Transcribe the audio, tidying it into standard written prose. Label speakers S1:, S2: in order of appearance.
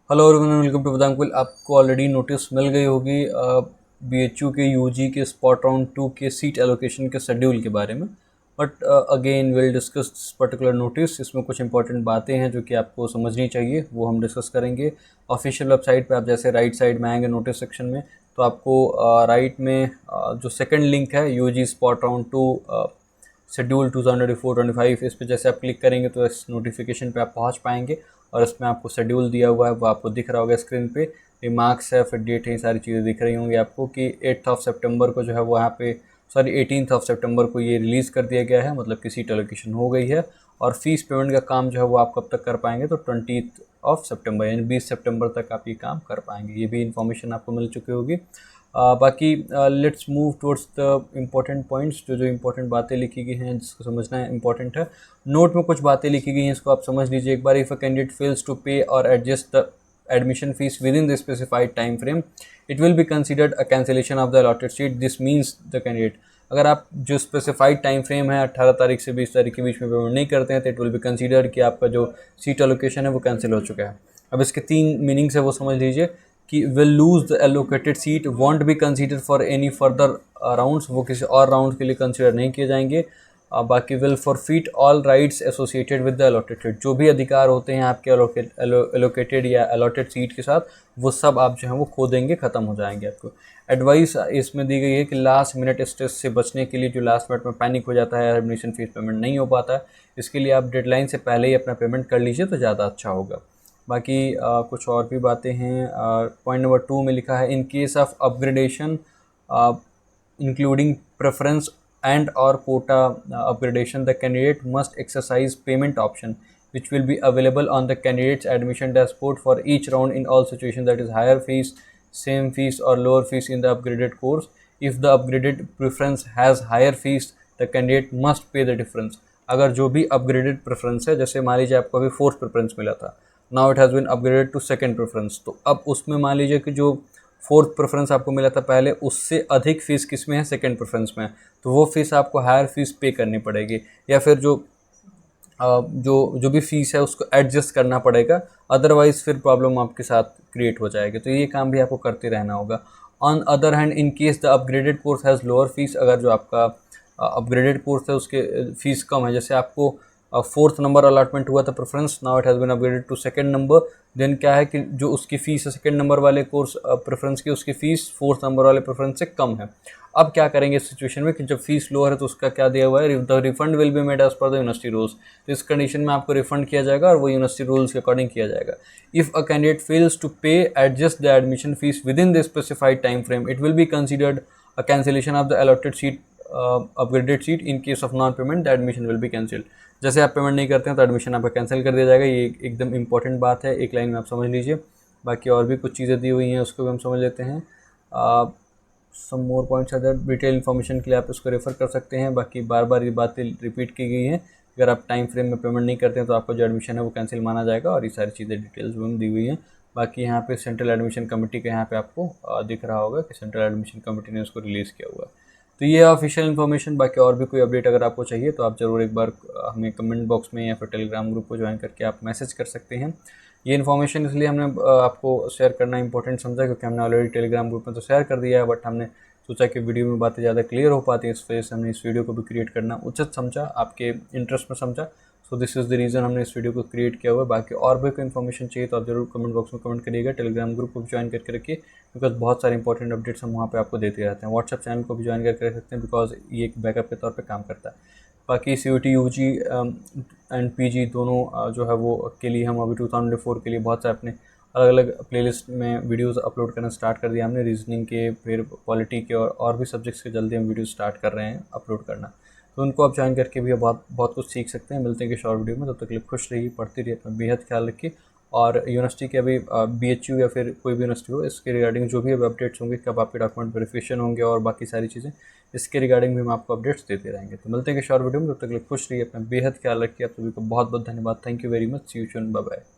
S1: Hello everyone, welcome to Vedankul. आपको already notice मिल गई होगी बीएचयू के यूजी के स्पॉट राउंड 2 के सीट एलोकेशन के शेड्यूल के बारे में। But again will discuss this particular notice. इसमें कुछ इंपॉर्टेंट बातें हैं जो कि आपको समझनी चाहिए, वो हम डिस्कस करेंगे। ऑफिशियल वेबसाइट पे आप जैसे राइट साइड में आएंगे नोटिस सेक्शन में, तो आपको राइट में जो सेकंड लिंक है यूजी स्पॉट राउंड 2 शेड्यूल 2024-25, इस पर जैसे आप क्लिक करेंगे तो इस नोटिफिकेशन पे आप पहुंच पाएंगे और इसमें आपको शेड्यूल दिया हुआ है वो आपको दिख रहा होगा स्क्रीन पे। रिमार्क्स है, फिर डेट है, ये सारी चीज़ें दिख रही होंगी आपको कि 8 सितंबर को जो है वो यहाँ पे 18 सितंबर को ये रिलीज़ कर दिया गया है, मतलब कि सीट एलोकेशन हो गई है। और फीस पेमेंट का काम जो है वो आप कब तक कर पाएंगे, तो 20 सितंबर यानी 20 सितंबर तक आप ये काम कर पाएंगे। ये भी इन्फॉर्मेशन आपको मिल चुकी होगी। बाकी let's move towards the important points. जो इम्पोर्टेंट बातें लिखी गई हैं जिसको समझना है इम्पोर्टेंट है। नोट में कुछ बातें लिखी गई हैं, इसको आप समझ लीजिए एक बार। If a candidate fails to pay or adjust the admission fees within the specified time frame, it will be considered a cancellation of the allotted seat. This means the candidate, अगर आप जो स्पेसिफाइड टाइम फ्रेम है 18 तारीख से 20 तारीख के बीच में payment नहीं करते हैं तो इट विल बी कंसीडर्ड कि आपका जो सीट एलोकेशन है वो कैंसिल हो चुका है। अब इसके 3 मीनिंग्स है वो समझ लीजिए कि will lose the allocated seat, want B consider for any further rounds, वो किसी और राउंड के लिए कंसीडर नहीं किए जाएंगे। बाकी will forfeit all rights associated with the allotted seat, जो भी अधिकार होते हैं आपके एलोकेटेड या अलॉटेड सीट के साथ वो सब आप जो है वो खो देंगे, ख़त्म हो जाएंगे आपको। एडवाइस इसमें दी गई है कि लास्ट मिनट स्ट्रेस से बचने के लिए, जो लास्ट मिनट में पैनिक हो जाता है, एडमिशन फीस पेमेंट नहीं हो पाता है, इसके लिए आप डेडलाइन से पहले ही अपना पेमेंट कर लीजिए तो ज़्यादा अच्छा होगा। बाकी कुछ और भी बातें हैं। पॉइंट नंबर 2 में लिखा है इन case of upgradation including preference and or quota upgradation, the candidate must exercise payment option which will be available on the candidate's admission dashboard for each round in all situations, that is higher fees, same fees or lower fees in the upgraded course. If the upgraded preference has higher fees, the candidate must pay the difference. अगर जो भी upgraded preference है, जैसे मान लीजिए आपको अभी 4th preference मिला था, now it has been upgraded to 2nd preference, तो अब उसमें मान लीजिए कि जो 4th प्रेफरेंस आपको मिला था पहले, उससे अधिक फ़ीस किस में है, 2nd प्रेफरेंस में है, तो वो फ़ीस आपको हायर फीस पे करनी पड़ेगी, या फिर जो भी फ़ीस है उसको एडजस्ट करना पड़ेगा, अदरवाइज़ फिर प्रॉब्लम आपके साथ क्रिएट हो जाएगी। तो ये काम भी आपको करते रहना होगा। On other hand, in case the upgraded course has lower fees, अगर जो आपका अपग्रेडेड कोर्स है उसके फ़ीस कम है, जैसे आपको 4th नंबर अलॉटमेंट हुआ था preference, now it has been upgraded to 2nd number, then क्या है कि जो उसकी फ़ीस है 2nd नंबर वाले कोर्स प्रेफरेंस की, उसकी फ़ीस 4th नंबर वाले प्रेफरेंस से कम है। अब क्या करेंगे इस सिचुएशन में कि जब फीस लोअर है तो उसका क्या दिया हुआ है, the refund will be made as per the university rules, तो इस कंडीशन में आपको रिफंड किया जाएगा और वो यूनिवर्सिटी रूल्स के अकॉर्डिंग किया जाएगा। If a candidate fails to pay adjust the admission fees within the specified time frame, it will be considered a cancellation of the allotted seat, upgraded seat. In case of non payment the admission will be cancelled. जैसे आप payment नहीं करते हैं तो admission आपका cancel कर दिया जाएगा। ये एकदम इंपॉर्टेंट बात है, एक लाइन में आप समझ लीजिए। बाकी और भी कुछ चीज़ें दी हुई हैं उसको भी हम समझ लेते हैं। Some more points other detail information के लिए आप इसको रेफ़र कर सकते हैं। बाकी बार बार ये बातें रिपीट की गई हैं, अगर आप टाइम फ्रेम में पेमेंट नहीं करते हैं तो आपका जो एडमिशन है वो कैंसिल माना जाएगा, और ये सारी चीज़ें डिटेल्स में दी हुई हैं। बाकी यहाँ पे सेंट्रल एडमिशन कमेटी का यहाँ पे आपको दिख रहा होगा कि सेंट्रल एडमिशन कमेटी ने उसको रिलीज़ किया हुआ है। तो ये ऑफिशियल इन्फॉर्मेशन। बाकी और भी कोई अपडेट अगर आपको चाहिए तो आप ज़रूर एक बार हमें कमेंट बॉक्स में या फिर टेलीग्राम ग्रुप को ज्वाइन करके आप मैसेज कर सकते हैं। ये इन्फॉर्मेशन इसलिए हमने आपको शेयर करना इंपॉर्टेंट समझा क्योंकि हमने ऑलरेडी टेलीग्राम ग्रुप में तो शेयर कर दिया है, बट हमने सोचा कि वीडियो में बातें ज़्यादा क्लियर हो पाती है, इस वजह से हमने इस वीडियो को भी क्रिएट करना उचित समझा, आपके इंटरेस्ट में समझा। So this is the reason हमने इस वीडियो को क्रिएट किया हुआ है। बाकी और भी कोई इन्फॉर्मेशन चाहिए तो आप जरूर कमेंट बॉक्स में कमेंट करिएगा। टेलीग्राम ग्रुप को भी ज्वाइन करके रखिए बिकॉज बहुत सारे इंपॉर्टेंट अपडेट्स हम वहाँ पे आपको देते रहते हैं। व्हाट्सएप चैनल को भी ज्वाइन करके रख सकते हैं बिकॉज ये एक बैकअप के तौर पे काम करता है। बाकी CUT UG एंड PG दोनों जो है वो के लिए हम अभी 2024 के लिए बहुत सारे अपने अलग अलग प्लेलिस्ट में वीडियोस अपलोड करना स्टार्ट कर दिया हमने, रीजनिंग के, फिर पॉलिटी के और भी सब्जेक्ट्स के जल्दी हम वीडियो स्टार्ट कर रहे हैं अपलोड करना। तो उनको आप ज्वाइन करके भी बहुत बहुत कुछ सीख सकते हैं। मिलते हैं कि शॉर्ट वीडियो में, तब तक के लिए खुश रहिए, पढ़ती रहिए, अपना बेहद ख्याल रखिए। और यूनिवर्सिटी के अभी BHU या फिर कोई भी यूनिवर्सिटी हो, इसके रिगार्डिंग जो भी अब अपडेट्स होंगे, कब आपके डॉक्यूमेंट वेरिफिकेशन होंगे और बाकी सारी चीज़ें, इसके रिगार्डिंग भी हम आपको अपडेट्स देते रहेंगे। तो मिलते हैं कि शॉर्ट वीडियो में, तब तक के लिए खुश रहिए, अपना बेहद ख्याल रखिए। आप सभी को बहुत बहुत धन्यवाद। Thank you very much. See you soon, bye bye.